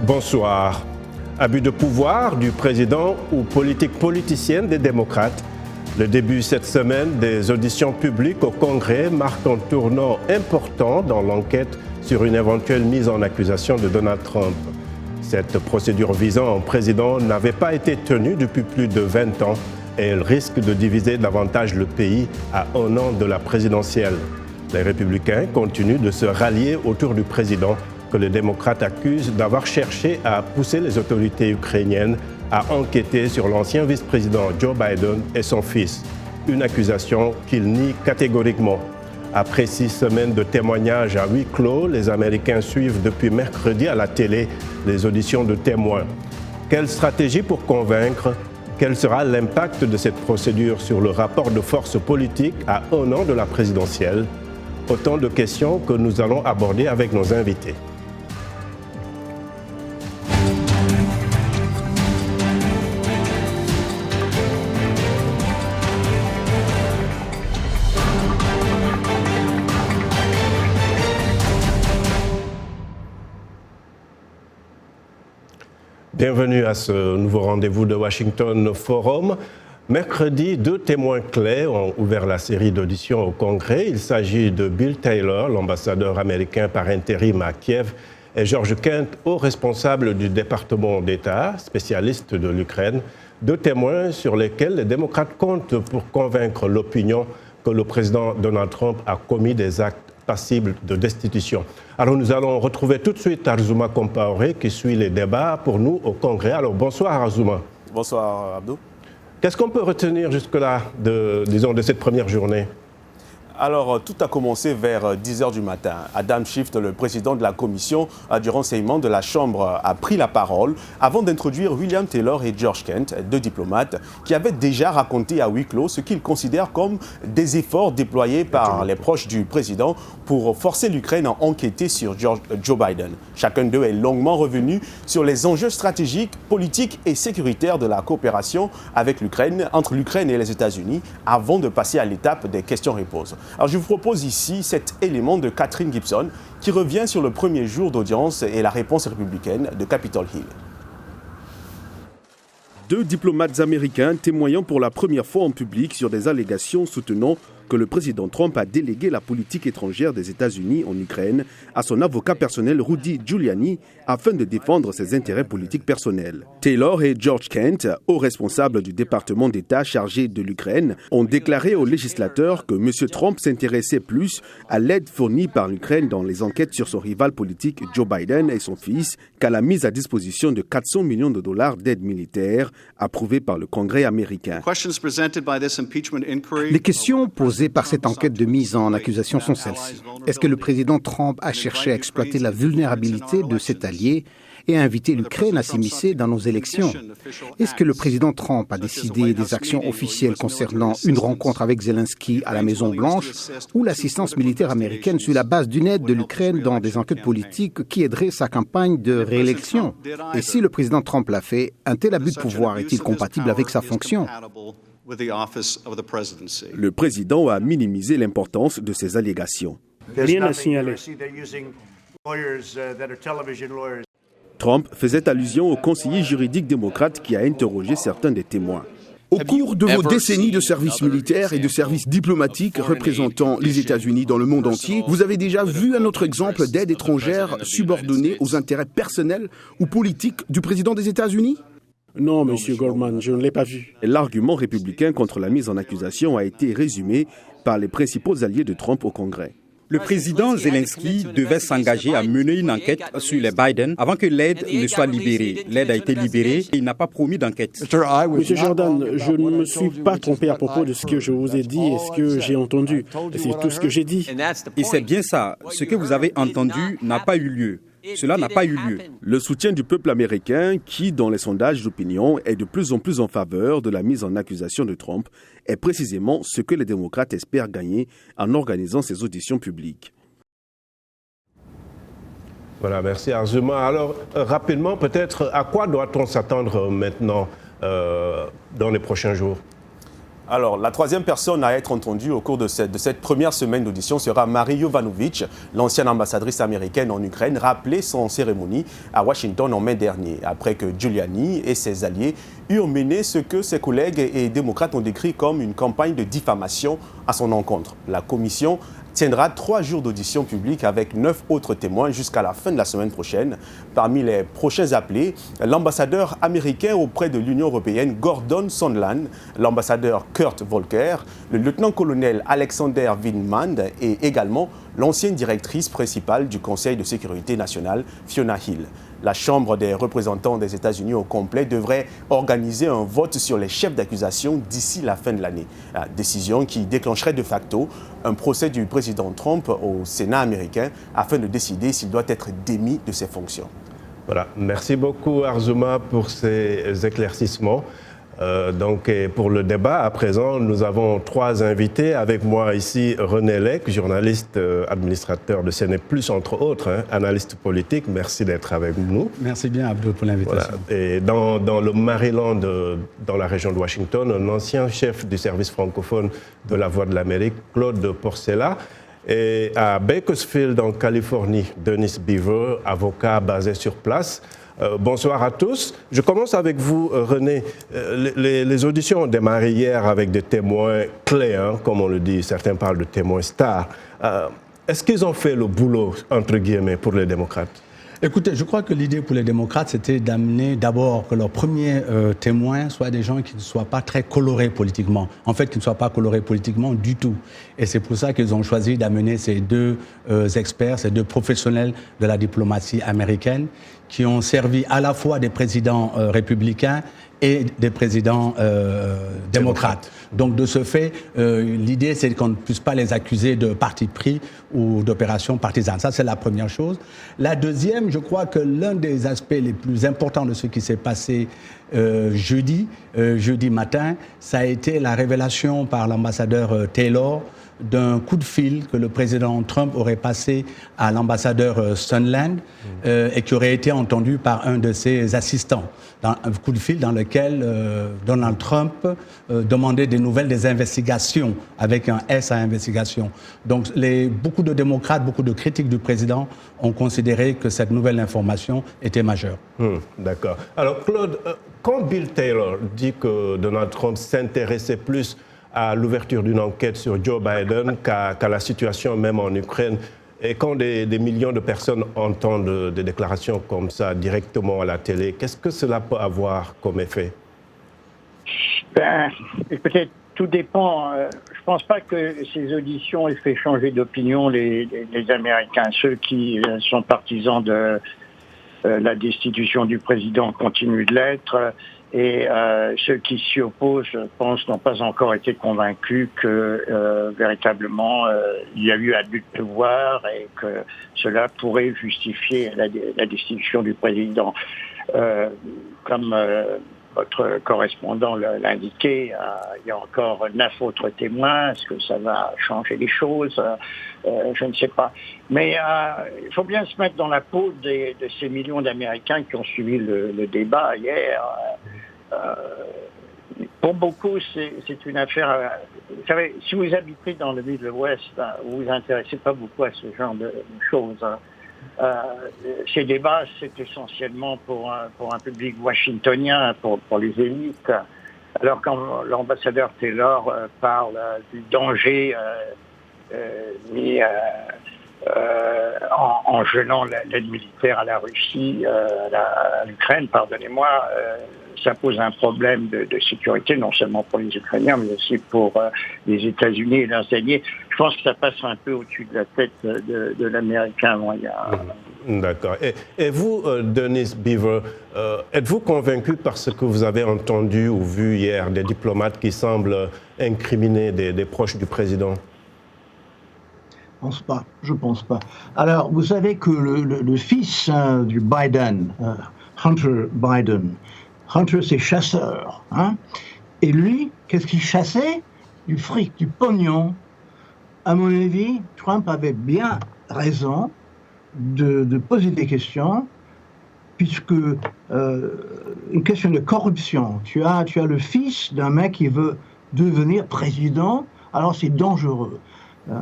Bonsoir. Abus de pouvoir du président ou politique politicienne des démocrates. Le début cette semaine des auditions publiques au Congrès marque un tournant important dans l'enquête sur une éventuelle mise en accusation de Donald Trump. Cette procédure visant un président n'avait pas été tenue depuis plus de 20 ans et elle risque de diviser davantage le pays à un an de la présidentielle. Les républicains continuent de se rallier autour du président que les démocrates accusent d'avoir cherché à pousser les autorités ukrainiennes à enquêter sur l'ancien vice-président Joe Biden et son fils. Une accusation qu'ils nient catégoriquement. Après 6 semaines de témoignages à huis clos, les Américains suivent depuis mercredi à la télé les auditions de témoins. Quelle stratégie pour convaincre ? Quel sera l'impact de cette procédure sur le rapport de force politique à un an de la présidentielle ? Autant de questions que nous allons aborder avec nos invités. Bienvenue à ce nouveau rendez-vous de Washington Forum. Mercredi, 2 témoins clés ont ouvert la série d'auditions au Congrès. Il s'agit de Bill Taylor, l'ambassadeur américain par intérim à Kiev, et George Kent, haut responsable du département d'État, spécialiste de l'Ukraine. 2 témoins sur lesquels les démocrates comptent pour convaincre l'opinion que le président Donald Trump a commis des actes passibles de destitution. Alors nous allons retrouver tout de suite Arzouma Compaoré qui suit les débats pour nous au Congrès. Alors bonsoir Arzouma. Bonsoir Abdou. Qu'est-ce qu'on peut retenir jusque-là de cette première journée ? Alors, tout a commencé vers 10h du matin. Adam Schiff, le président de la commission du renseignement de la Chambre, a pris la parole avant d'introduire William Taylor et George Kent, 2 diplomates, qui avaient déjà raconté à huis clos ce qu'ils considèrent comme des efforts déployés par les proches du président pour forcer l'Ukraine à enquêter sur Joe Biden. Chacun d'eux est longuement revenu sur les enjeux stratégiques, politiques et sécuritaires de la coopération avec l'Ukraine, entre l'Ukraine et les États-Unis, avant de passer à l'étape des questions-réponses. Alors je vous propose ici cet élément de Catherine Gibson qui revient sur le premier jour d'audience et la réponse républicaine de Capitol Hill. 2 diplomates américains témoignant pour la première fois en public sur des allégations soutenant que le président Trump a délégué la politique étrangère des États-Unis en Ukraine à son avocat personnel Rudy Giuliani afin de défendre ses intérêts politiques personnels. Taylor et George Kent, hauts responsables du département d'État chargé de l'Ukraine, ont déclaré aux législateurs que M. Trump s'intéressait plus à l'aide fournie par l'Ukraine dans les enquêtes sur son rival politique Joe Biden et son fils qu'à la mise à disposition de 400 millions de dollars d'aide militaire approuvée par le Congrès américain. Les questions posées par cette enquête de mise en accusation sont celles-ci. Est-ce que le président Trump a cherché à exploiter la vulnérabilité de cet allié et a invité l'Ukraine à s'immiscer dans nos élections? Est-ce que le président Trump a décidé des actions officielles concernant une rencontre avec Zelensky à la Maison-Blanche ou l'assistance militaire américaine sur la base d'une aide de l'Ukraine dans des enquêtes politiques qui aideraient sa campagne de réélection? Et si le président Trump l'a fait, un tel abus de pouvoir est-il compatible avec sa fonction? Le président a minimisé l'importance de ces allégations. Rien à signaler. Trump faisait allusion au conseiller juridique démocrate qui a interrogé certains des témoins. Au cours de vos décennies de service militaire et de service diplomatique représentant les États-Unis dans le monde entier, vous avez déjà vu un autre exemple d'aide étrangère subordonnée aux intérêts personnels ou politiques du président des États-Unis ? Non, Monsieur Goldman, je ne l'ai pas vu. L'argument républicain contre la mise en accusation a été résumé par les principaux alliés de Trump au Congrès. Le président Zelensky devait s'engager à mener une enquête sur les Biden avant que l'aide ne soit libérée. L'aide a été libérée et il n'a pas promis d'enquête. Monsieur Jordan, je ne me suis pas trompé à propos de ce que je vous ai dit et ce que j'ai entendu. C'est tout ce que j'ai dit. Et c'est bien ça. Ce que vous avez entendu n'a pas eu lieu. Cela n'a pas eu lieu. Le soutien du peuple américain, qui, dans les sondages d'opinion, est de plus en plus en faveur de la mise en accusation de Trump, est précisément ce que les démocrates espèrent gagner en organisant ces auditions publiques. Voilà, merci Arzouma. Alors, rapidement, peut-être, à quoi doit-on s'attendre maintenant dans les prochains jours ? Alors, la troisième personne à être entendue au cours de cette première semaine d'audition sera Marie Yovanovitch, l'ancienne ambassadrice américaine en Ukraine, rappelée sans cérémonie à Washington en mai dernier, après que Giuliani et ses alliés eurent mené ce que ses collègues et démocrates ont décrit comme une campagne de diffamation à son encontre. La commission tiendra 3 jours d'audition publique avec 9 autres témoins jusqu'à la fin de la semaine prochaine. Parmi les prochains appelés, l'ambassadeur américain auprès de l'Union européenne Gordon Sondland, l'ambassadeur Kurt Volker, le lieutenant-colonel Alexander Vindman et également l'ancienne directrice principale du Conseil de sécurité nationale, Fiona Hill. La Chambre des représentants des États-Unis au complet devrait organiser un vote sur les chefs d'accusation d'ici la fin de l'année. Décision qui déclencherait de facto un procès du président Trump au Sénat américain afin de décider s'il doit être démis de ses fonctions. Voilà. Merci beaucoup Arzouma pour ces éclaircissements. Donc, pour le débat, à présent, nous avons 3 invités. Avec moi ici, René Lec, journaliste, administrateur de CNE+, entre autres, analyste politique. Merci d'être avec nous. Merci bien, Abdou, pour l'invitation. Voilà. Et dans le Maryland, dans la région de Washington, un ancien chef du service francophone de La Voix de l'Amérique, Claude Porcella. Et à Bakersfield, en Californie, Denis Beaver, avocat basé sur place. Bonsoir à tous. Je commence avec vous, René. Les auditions ont démarré hier avec des témoins clés, comme on le dit. Certains parlent de témoins stars. Est-ce qu'ils ont fait le boulot, entre guillemets, pour les démocrates? Écoutez, je crois que l'idée pour les démocrates, c'était d'amener d'abord que leurs premiers témoins soient des gens qui ne soient pas très colorés politiquement. En fait, qui ne soient pas colorés politiquement du tout. Et c'est pour ça qu'ils ont choisi d'amener ces 2 experts, ces 2 professionnels de la diplomatie américaine, qui ont servi à la fois des présidents républicains et des présidents démocrates. Donc de ce fait, l'idée c'est qu'on ne puisse pas les accuser de parti pris ou d'opération partisane. Ça c'est la première chose. La deuxième, je crois que l'un des aspects les plus importants de ce qui s'est passé jeudi matin, ça a été la révélation par l'ambassadeur Taylor d'un coup de fil que le président Trump aurait passé à l'ambassadeur Sondland et qui aurait été entendu par un de ses assistants. Un coup de fil dans lequel Donald Trump demandait des nouvelles des investigations, avec un S à investigation. Donc beaucoup de démocrates, beaucoup de critiques du président ont considéré que cette nouvelle information était majeure. D'accord. Alors Claude, quand Bill Taylor dit que Donald Trump s'intéressait plus à l'ouverture d'une enquête sur Joe Biden qu'à la situation même en Ukraine, et quand des millions de personnes entendent des déclarations comme ça directement à la télé, qu'est-ce que cela peut avoir comme effet? Écoutez, tout dépend. Je ne pense pas que ces auditions aient fait changer d'opinion les Américains. Ceux qui sont partisans de la destitution du président continuent de l'être. Et ceux qui s'y opposent, je pense, n'ont pas encore été convaincus que véritablement il y a eu abus de pouvoir et que cela pourrait justifier la destitution du président. Comme votre correspondant l'a indiqué, il y a encore 9 autres témoins. Est-ce que ça va changer les choses? Je ne sais pas. Mais il faut bien se mettre dans la peau de ces millions d'Américains qui ont suivi le débat hier. Pour beaucoup, c'est une affaire... vous savez, si vous habitez dans le Midwest, vous vous intéressez pas beaucoup à ce genre de choses. Ces débats, c'est essentiellement pour un public washingtonien, pour les élites. Alors quand l'ambassadeur Taylor parle du danger mis en jetant l'aide militaire à la Russie, à l'Ukraine, pardonnez-moi, ça pose un problème de sécurité, non seulement pour les Ukrainiens, mais aussi pour les États-Unis et leurs alliés. Je pense que ça passe un peu au-dessus de la tête de l'Américain moyen. D'accord. Et vous, Denis Beaver, êtes-vous convaincu par ce que vous avez entendu ou vu hier des diplomates qui semblent incriminer des proches du président? Je pense pas. Alors, vous savez que le fils du Biden, Hunter Biden, Hunter c'est chasseur, et lui, qu'est-ce qu'il chassait? Du fric, du pognon. À mon avis, Trump avait bien raison de poser des questions, puisque une question de corruption. Tu as le fils d'un mec qui veut devenir président, alors c'est dangereux.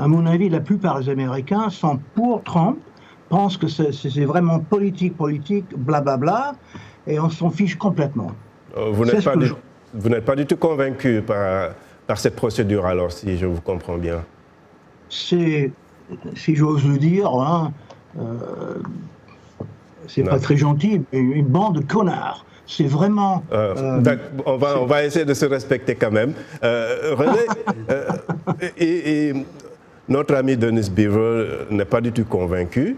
À mon avis, la plupart des Américains sont pour Trump, pensent que c'est vraiment politique, blablabla, et on s'en fiche complètement. Vous n'êtes pas du tout convaincu par cette procédure, alors, si je vous comprends bien. C'est, si j'ose le dire, hein, c'est pas très gentil, mais une bande de connards. C'est vraiment... on va essayer de se respecter quand même. René, et notre ami Denis Beaver n'est pas du tout convaincu.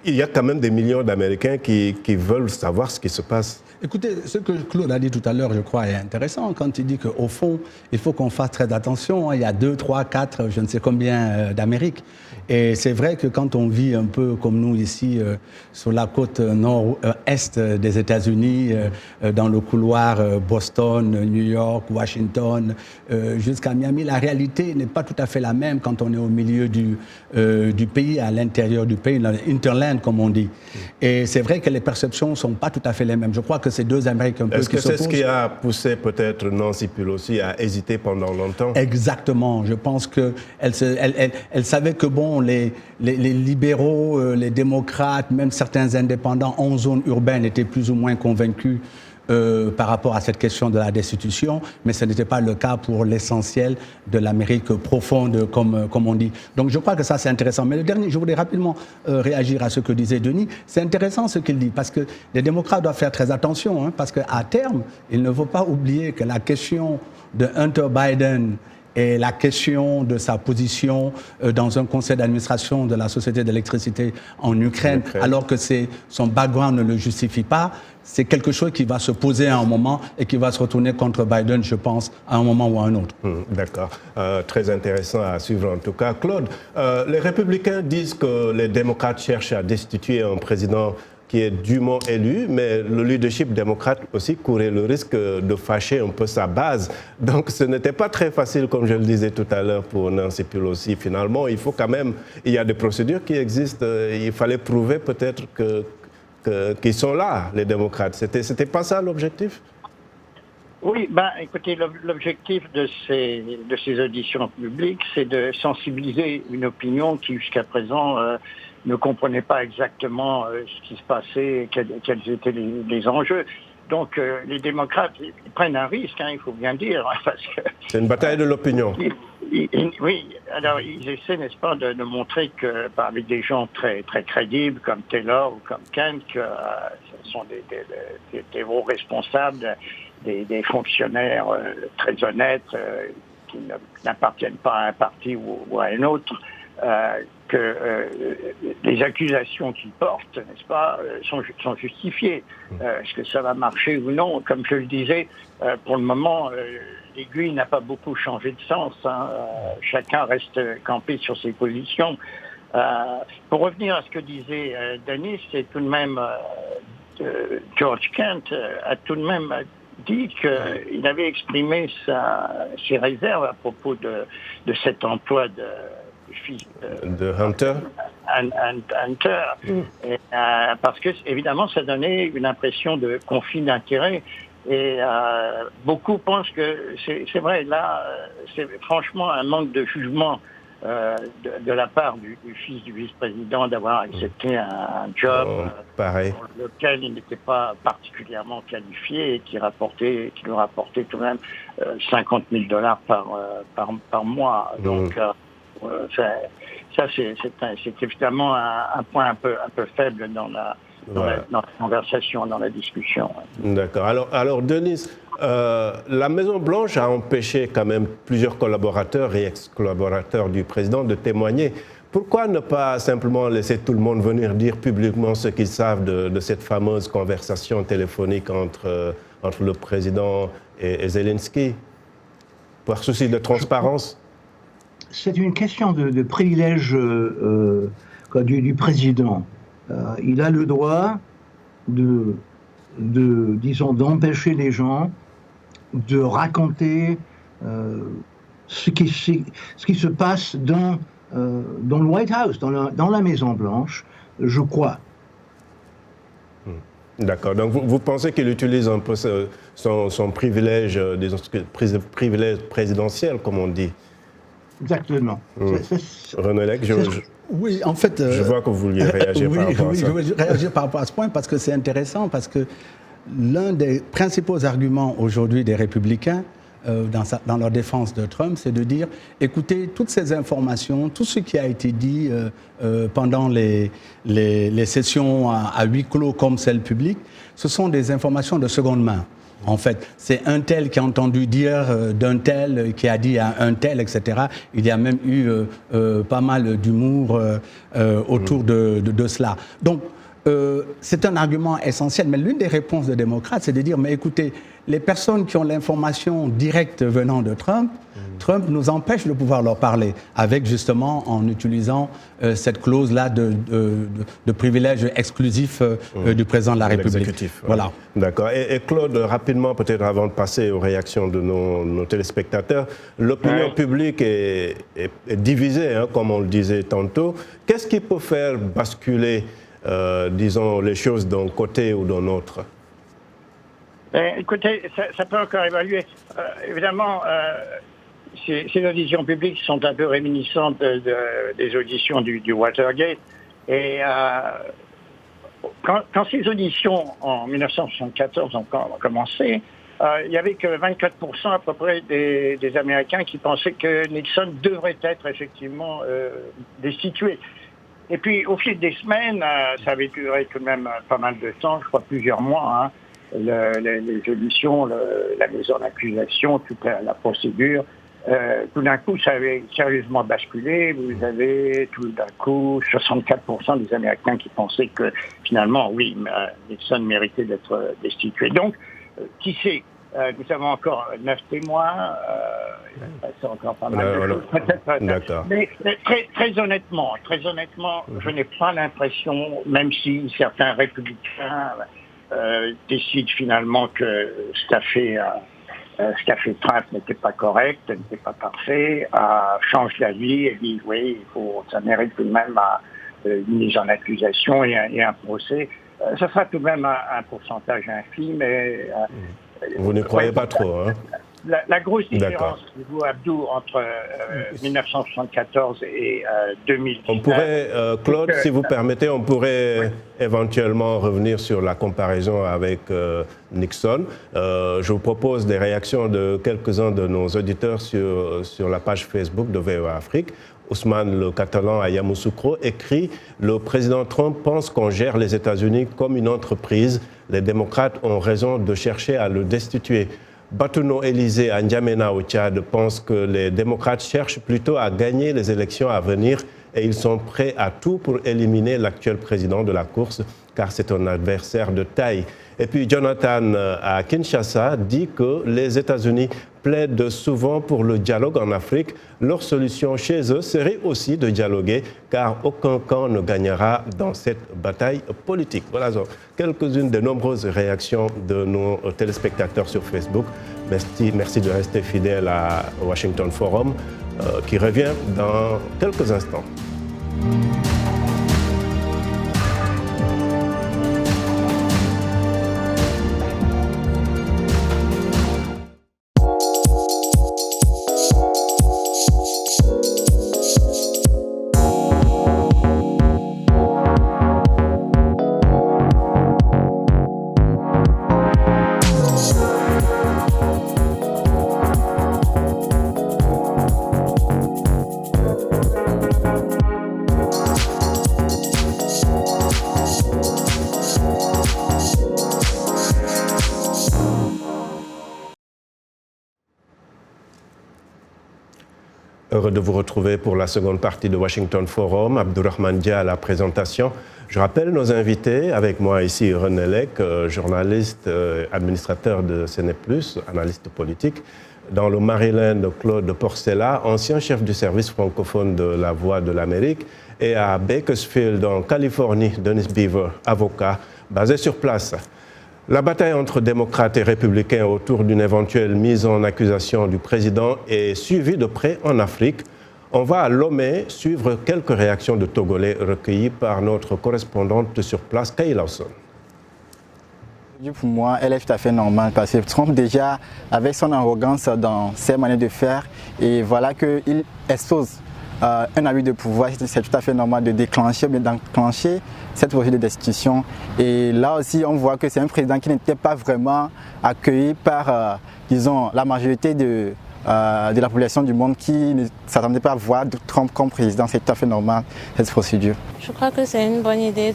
Il y a quand même des millions d'Américains qui veulent savoir ce qui se passe. Écoutez, ce que Claude a dit tout à l'heure, je crois, est intéressant quand il dit qu'au fond, il faut qu'on fasse très attention. Il y a 2, 3, 4, je ne sais combien d'Amérique. Et c'est vrai que quand on vit un peu comme nous ici, sur la côte nord-est des États-Unis, dans le couloir Boston, New York, Washington, jusqu'à Miami, la réalité n'est pas tout à fait la même quand on est au milieu du pays, à l'intérieur du pays, dans l'interland, comme on dit. Et c'est vrai que les perceptions ne sont pas tout à fait les mêmes. Je crois que ces deux Amériques un peu Est-ce que c'est ce qui a poussé peut-être Nancy Pelosi à hésiter pendant longtemps? Exactement. Je pense qu'elle savait que bon, les libéraux, les démocrates, même certains indépendants en zone urbaine étaient plus ou moins convaincus par rapport à cette question de la destitution, mais ce n'était pas le cas pour l'essentiel de l'Amérique profonde, comme on dit. Donc je crois que ça c'est intéressant. Mais le dernier, je voulais rapidement réagir à ce que disait Denis. C'est intéressant ce qu'il dit, parce que les démocrates doivent faire très attention, hein, parce qu'à terme, il ne faut pas oublier que la question de Hunter Biden et la question de sa position dans un conseil d'administration de la société d'électricité en Ukraine, alors que son background ne le justifie pas, c'est quelque chose qui va se poser à un moment et qui va se retourner contre Biden, je pense, à un moment ou à un autre. D'accord. Très intéressant à suivre en tout cas. Claude, les républicains disent que les démocrates cherchent à destituer un président qui est dûment élu, mais le leadership démocrate aussi courait le risque de fâcher un peu sa base. Donc ce n'était pas très facile, comme je le disais tout à l'heure, pour Nancy Pelosi. Finalement, il faut quand même... Il y a des procédures qui existent. Il fallait prouver peut-être qu'ils sont là, les démocrates. C'était pas ça l'objectif? Oui, écoutez, l'objectif de ces auditions publiques, c'est de sensibiliser une opinion qui, jusqu'à présent, ne comprenait pas exactement ce qui se passait, quels étaient les enjeux. Donc, les démocrates ils prennent un risque, hein, il faut bien dire. Parce que c'est une bataille de l'opinion. Oui, alors ils essaient, n'est-ce pas, de montrer que, avec des gens très, très crédibles, comme Taylor ou comme Kent, que ce sont des hauts responsables, des fonctionnaires très honnêtes, qui n'appartiennent pas à un parti ou à un autre, que les accusations qu'ils portent, n'est-ce pas, sont justifiées. Est-ce que ça va marcher ou non? Comme je le disais, pour le moment, l'aiguille n'a pas beaucoup changé de sens. Hein. Chacun reste campé sur ses positions. Pour revenir à ce que disait Denis, c'est tout de même George Kent a tout de même dit qu'il avait exprimé ses réserves à propos de cet emploi du fils de Hunter. Hunter. Et, parce que évidemment ça donnait une impression de conflit d'intérêts. Et beaucoup pensent que c'est vrai, là, c'est franchement un manque de jugement de la part du fils du vice-président d'avoir accepté un job pour lequel il n'était pas particulièrement qualifié et qui lui rapportait tout de même $50 000 par mois. Donc, ça c'est évidemment un point un peu faible dans la conversation, dans la discussion. D'accord. Alors Denis, la Maison-Blanche a empêché quand même plusieurs collaborateurs et ex-collaborateurs du président de témoigner. Pourquoi ne pas simplement laisser tout le monde venir dire publiquement ce qu'ils savent de cette fameuse conversation téléphonique entre le président et Zelensky, par souci de transparence? C'est une question de privilège du président. Il a le droit disons, d'empêcher les gens de raconter ce qui se passe dans le White House, dans la Maison Blanche, je crois. D'accord. Donc vous pensez qu'il utilise un peu son privilège, privilège présidentiel, comme on dit? Exactement. René Lec, oui, en fait... je vois que vous vouliez réagir par rapport à ça. Oui, je veux réagir par rapport à ce point parce que c'est intéressant, parce que l'un des principaux arguments aujourd'hui des Républicains dans leur défense de Trump, c'est de dire, écoutez, toutes ces informations, tout ce qui a été dit pendant les sessions à huis clos comme celle publique, ce sont des informations de seconde main. En fait, c'est un tel qui a entendu dire d'un tel, qui a dit à un tel, etc. Il y a même eu pas mal d'humour autour de cela. Donc, c'est un argument essentiel. Mais l'une des réponses des démocrates, c'est de dire, mais écoutez, les personnes qui ont l'information directe venant de Trump, Trump nous empêche de pouvoir leur parler, avec justement en utilisant cette clause-là de privilège exclusif du président de la République. L'exécutif. Voilà. D'accord. Et Claude, rapidement, peut-être avant de passer aux réactions de nos téléspectateurs, l'opinion publique est divisée, hein, comme on le disait tantôt. Qu'est-ce qui peut faire basculer, disons, les choses d'un côté ou d'un autre? Écoutez, ça peut encore évaluer. Évidemment, ces auditions publiques sont un peu réminiscentes des auditions du Watergate. Et quand ces auditions en 1974 ont commencé, il n'y avait que 24% à peu près des Américains qui pensaient que Nixon devrait être effectivement destitué. Et puis, au fil des semaines, ça avait duré tout de même pas mal de temps, je crois plusieurs mois, hein, les auditions, la mise en accusation, toute la procédure. Tout d'un coup, ça avait sérieusement basculé. Vous avez tout d'un coup 64% des Américains qui pensaient que finalement, oui, Nixon méritait d'être destitué. Donc, qui sait? Nous avons encore 9 témoins. C'est encore pas mal de choses. D'accord. Mais très honnêtement, je n'ai pas l'impression, même si certains républicains décident finalement que ce qu'a fait Trump n'était pas correct, n'était pas parfait, change d'avis et dit oui, ça mérite tout de même une mise en accusation et un procès. Ça sera tout de même un pourcentage infime. Vous ne croyez pas trop, hein? La grosse différence, vous, Abdou, entre 1974 et 2019... On pourrait, Claude, si vous permettez, on pourrait éventuellement revenir sur la comparaison avec Nixon. Je vous propose des réactions de quelques-uns de nos auditeurs sur la page Facebook de VOA Afrique. Ousmane le Catalan à Yamoussoukro écrit « Le président Trump pense qu'on gère les États-Unis comme une entreprise. Les démocrates ont raison de chercher à le destituer. » Batuno Élysée à N'Djamena au Tchad pense que les démocrates cherchent plutôt à gagner les élections à venir et ils sont prêts à tout pour éliminer l'actuel président de la course car c'est un adversaire de taille. Et puis Jonathan à Kinshasa dit que les États-Unis plaident souvent pour le dialogue en Afrique. Leur solution chez eux serait aussi de dialoguer car aucun camp ne gagnera dans cette bataille politique. Voilà donc quelques-unes des nombreuses réactions de nos téléspectateurs sur Facebook. Merci de rester fidèle à Washington Forum qui revient dans quelques instants. Heureux de vous retrouver pour la seconde partie de Washington Forum. Abdourahmane Dia à la présentation. Je rappelle nos invités. Avec moi ici, René Lec, journaliste, administrateur de CNE+, analyste politique. Dans le Maryland, Claude Porcella, ancien chef du service francophone de La Voix de l'Amérique. Et à Bakersfield, en Californie, Denis Beaver, avocat, basé sur place. La bataille entre démocrates et républicains autour d'une éventuelle mise en accusation du président est suivie de près en Afrique. On va à Lomé suivre quelques réactions de Togolais recueillies par notre correspondante sur place, Kay Lawson. Pour moi, elle est tout à fait normale parce que Trump déjà, avec son arrogance dans ses manières de faire, et voilà qu'il expose un abus de pouvoir, c'est tout à fait normal de déclencher cette procédure de destitution. Et là aussi, on voit que c'est un président qui n'était pas vraiment accueilli par, disons, la majorité de la population du monde qui ne s'attendait pas à voir Trump comme président. C'est tout à fait normal, cette procédure. Je crois que c'est une bonne idée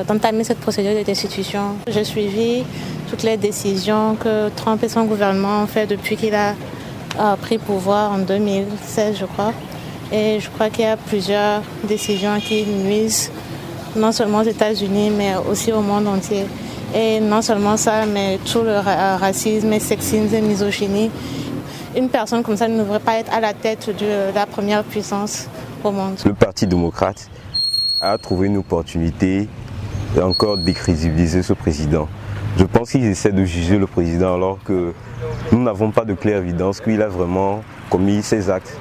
d'entamer cette procédure de destitution. J'ai suivi toutes les décisions que Trump et son gouvernement ont fait depuis qu'il a pris pouvoir en 2016, je crois. Et je crois qu'il y a plusieurs décisions qui nuisent non seulement aux États-Unis, mais aussi au monde entier. Et non seulement ça, mais tout le racisme, et sexisme et misogynie. Une personne comme ça ne devrait pas être à la tête de la première puissance au monde. Le Parti démocrate a trouvé une opportunité d'encore décrédibiliser ce président. Je pense qu'ils essaient de juger le président alors que nous n'avons pas de claire évidence qu'il a vraiment commis ces actes.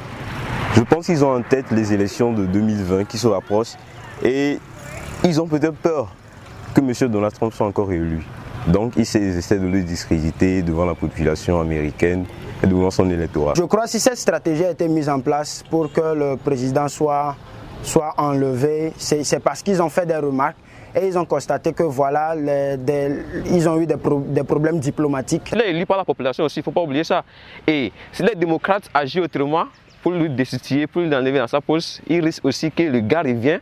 Je pense qu'ils ont en tête les élections de 2020 qui se rapprochent et ils ont peut-être peur que M. Donald Trump soit encore élu. Donc ils essaient de le discréditer devant la population américaine et devant son électorat. Je crois que si cette stratégie a été mise en place pour que le président soit enlevé, c'est parce qu'ils ont fait des remarques et ils ont constaté que voilà, ils ont eu des problèmes diplomatiques. Il est élu par la population aussi, il ne faut pas oublier ça. Et si les démocrates agissent autrement pour lui destituer, pour l'enlever dans sa poste, il risque aussi que le gars revienne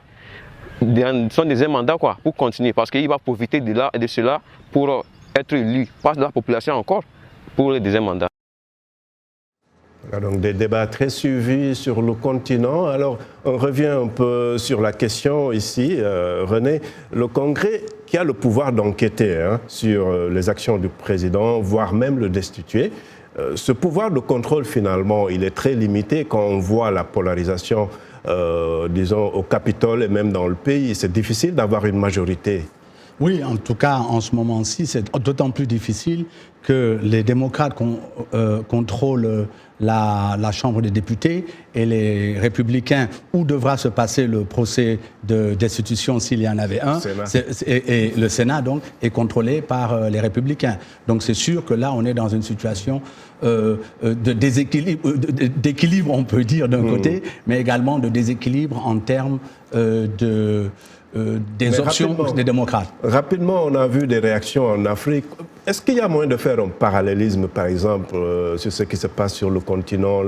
dans son deuxième mandat pour continuer, parce qu'il va profiter de là et de cela pour être élu par la population encore pour le deuxième mandat. Donc des débats très suivis sur le continent. Alors on revient un peu sur la question ici, René. Le Congrès qui a le pouvoir d'enquêter sur les actions du président, voire même le destituer, ce pouvoir de contrôle finalement, il est très limité quand on voit la polarisation, disons, au Capitole et même dans le pays. C'est difficile d'avoir une majorité. Oui, en tout cas, en ce moment-ci, c'est d'autant plus difficile que les démocrates contrôlent la Chambre des députés et les républicains, où devra se passer le procès de destitution s'il y en avait un, et le Sénat donc est contrôlé par les républicains. Donc c'est sûr que là on est dans une situation de déséquilibre, d'équilibre on peut dire d'un côté, mais également de déséquilibre en termes des options des démocrates. Rapidement, on a vu des réactions en Afrique. Est-ce qu'il y a moyen de faire un parallélisme, par exemple, sur ce qui se passe sur le continent,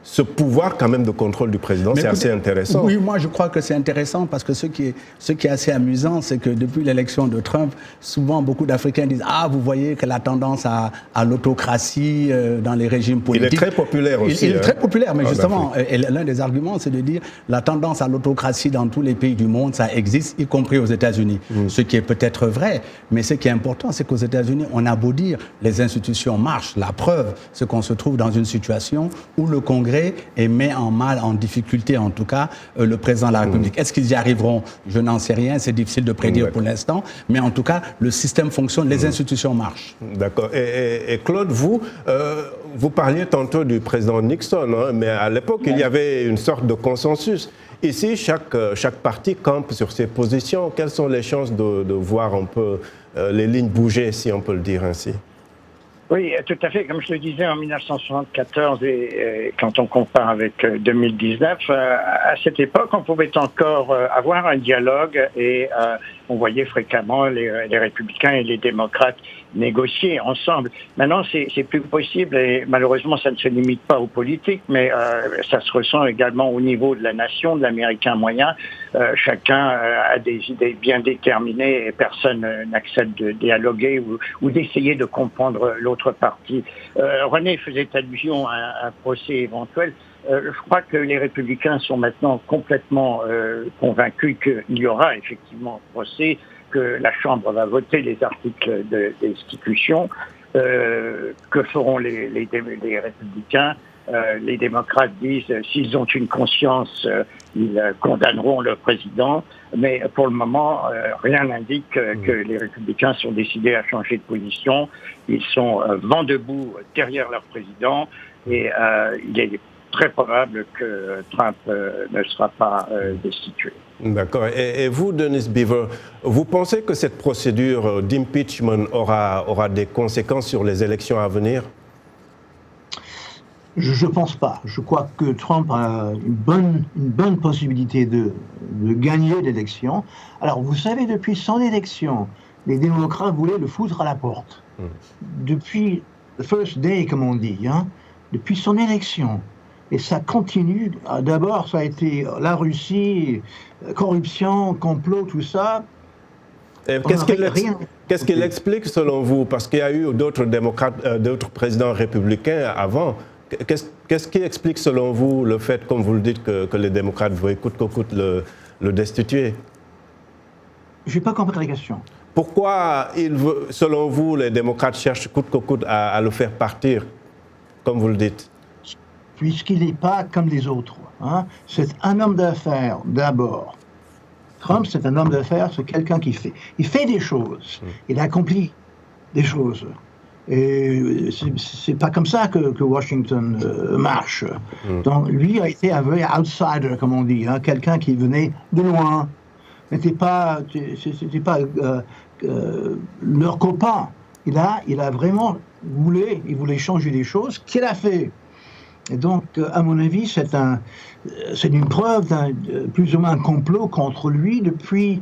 ce pouvoir quand même de contrôle du président, c'est assez intéressant. Oui, moi je crois que c'est intéressant parce que ce qui est assez amusant, c'est que depuis l'élection de Trump, souvent beaucoup d'Africains disent « Ah, vous voyez que la tendance à l'autocratie dans les régimes politiques… » Il est très populaire aussi. Il est très populaire, mais justement, l'un des arguments, c'est de dire la tendance à l'autocratie dans tous les pays du monde, ça existe, y compris aux États-Unis. Ce qui est peut-être vrai, mais ce qui est important, c'est qu'aux États-Unis, on a beau dire les institutions marchent. La preuve, c'est qu'on se trouve dans une situation où le Congrès et met en difficulté en tout cas le président de la République. Est-ce qu'ils y arriveront? Je n'en sais rien, c'est difficile de prédire pour l'instant, mais en tout cas le système fonctionne, les institutions marchent. D'accord. Et Claude, vous parliez tantôt du président Nixon, mais à l'époque il y avait une sorte de consensus. Ici, chaque parti campe sur ses positions. Quelles sont les chances de voir un peu les lignes bouger, si on peut le dire ainsi? Oui, tout à fait. Comme je le disais, en 1974, et quand on compare avec 2019, à cette époque, on pouvait encore avoir un dialogue et on voyait fréquemment les républicains et les démocrates négocier ensemble. Maintenant, c'est plus possible et malheureusement, ça ne se limite pas aux politiques, mais ça se ressent également au niveau de la nation, de l'Américain moyen. Chacun a des idées bien déterminées et personne n'accepte de dialoguer ou d'essayer de comprendre l'autre partie. René faisait allusion à un procès éventuel. Je crois que les républicains sont maintenant complètement convaincus qu'il y aura effectivement un procès, que la Chambre va voter les articles de destitution, que feront les républicains. Les démocrates disent s'ils ont une conscience, ils condamneront le président, mais pour le moment, rien n'indique que les républicains sont décidés à changer de position. Ils sont vent debout derrière leur président et il est très probable que Trump ne sera pas destitué. D'accord. Et vous, Dennis Beaver, vous pensez que cette procédure d'impeachment aura des conséquences sur les élections à venir? Je ne pense pas. Je crois que Trump a une bonne possibilité de gagner l'élection. Alors, vous savez, depuis son élection, les démocrates voulaient le foutre à la porte. Depuis the first day, comme on dit, depuis son élection. Et ça continue. D'abord, ça a été la Russie, corruption, complot, tout ça. Qu'est-ce qu'il explique selon vous? Parce qu'il y a eu d'autres présidents républicains avant. Qu'est-ce qui explique selon vous le fait, comme vous le dites, que les démocrates veulent coûte que coûte le destituer? Je n'ai pas compris la question. Pourquoi, selon vous, les démocrates cherchent coûte que coûte à le faire partir, comme vous le dites? Puisqu'il n'est pas comme les autres. C'est un homme d'affaires, d'abord. Trump, c'est un homme d'affaires, c'est quelqu'un qui fait. Il fait des choses. Il accomplit des choses. Et c'est pas comme ça que Washington marche. Donc, lui a été un vrai outsider, comme on dit, quelqu'un qui venait de loin. C'était pas leur copain. Il a vraiment voulu changer les choses, qu'il a fait. Et donc, à mon avis, c'est une preuve plus ou moins un complot contre lui depuis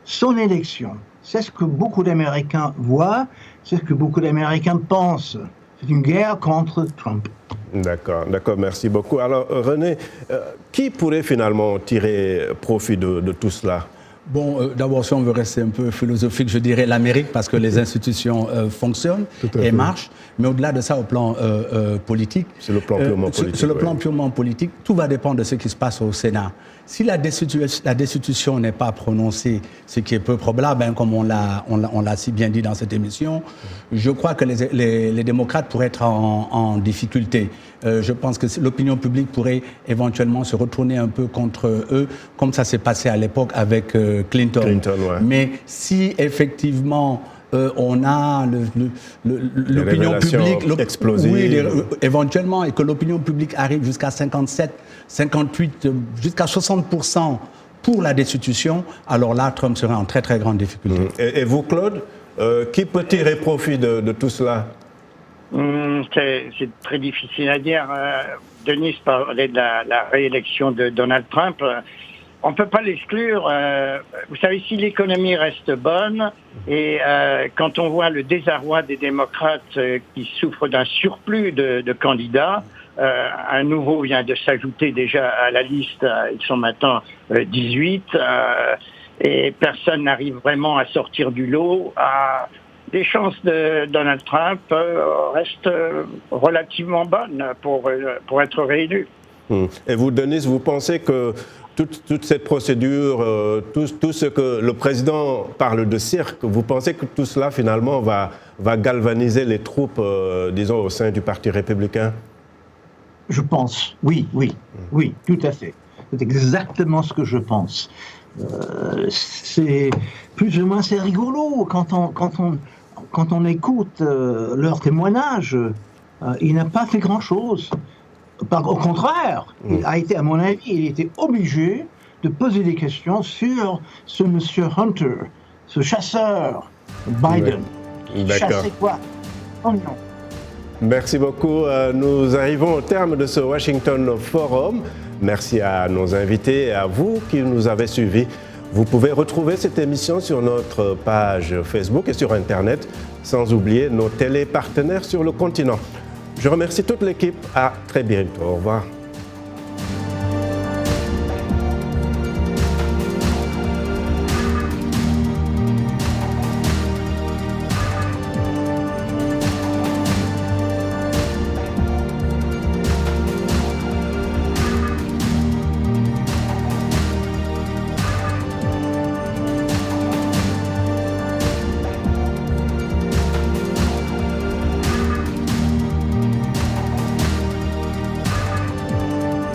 son élection. C'est ce que beaucoup d'Américains voient, c'est ce que beaucoup d'Américains pensent. C'est une guerre contre Trump. D'accord, merci beaucoup. Alors, René, qui pourrait finalement tirer profit de tout cela? Bon, d'abord, si on veut rester un peu philosophique, je dirais l'Amérique, parce que les institutions fonctionnent et marchent. Mais au-delà de ça, au plan politique, sur le plan purement politique, sur le plan purement politique, tout va dépendre de ce qui se passe au Sénat. Si la destitution n'est pas prononcée, ce qui est peu probable, comme on l'a si bien dit dans cette émission, je crois que les démocrates pourraient être en difficulté. Je pense que l'opinion publique pourrait éventuellement se retourner un peu contre eux, comme ça s'est passé à l'époque avec Clinton. Mais si effectivement on a l'opinion publique explosive, éventuellement, et que l'opinion publique arrive jusqu'à 57, 58, jusqu'à 60% pour la destitution, alors là, Trump serait en très très grande difficulté. Et vous, Claude, qui peut tirer profit de tout cela? C'est très difficile à dire. Denis parlait de la réélection de Donald Trump. On ne peut pas l'exclure. Vous savez, si l'économie reste bonne, et quand on voit le désarroi des démocrates qui souffrent d'un surplus de candidats, un nouveau vient de s'ajouter déjà à la liste, ils sont maintenant 18, et personne n'arrive vraiment à sortir du lot. Les chances de Donald Trump restent relativement bonnes pour être réélu. Et vous, Denis, vous pensez que toute cette procédure, tout ce que le président parle de cirque, vous pensez que tout cela finalement va galvaniser les troupes, disons, au sein du Parti républicain? Je pense, oui, tout à fait. C'est exactement ce que je pense. C'est plus ou moins, c'est rigolo quand on écoute leur témoignage. Il n'a pas fait grand-chose. Au contraire, il a été, à mon avis, il était obligé de poser des questions sur ce monsieur Hunter, ce chasseur Biden. Chassait quoi? Oh non. Merci beaucoup. Nous arrivons au terme de ce Washington Forum. Merci à nos invités et à vous qui nous avez suivis. Vous pouvez retrouver cette émission sur notre page Facebook et sur Internet, sans oublier nos télépartenaires sur le continent. Je remercie toute l'équipe. À très bientôt. Au revoir.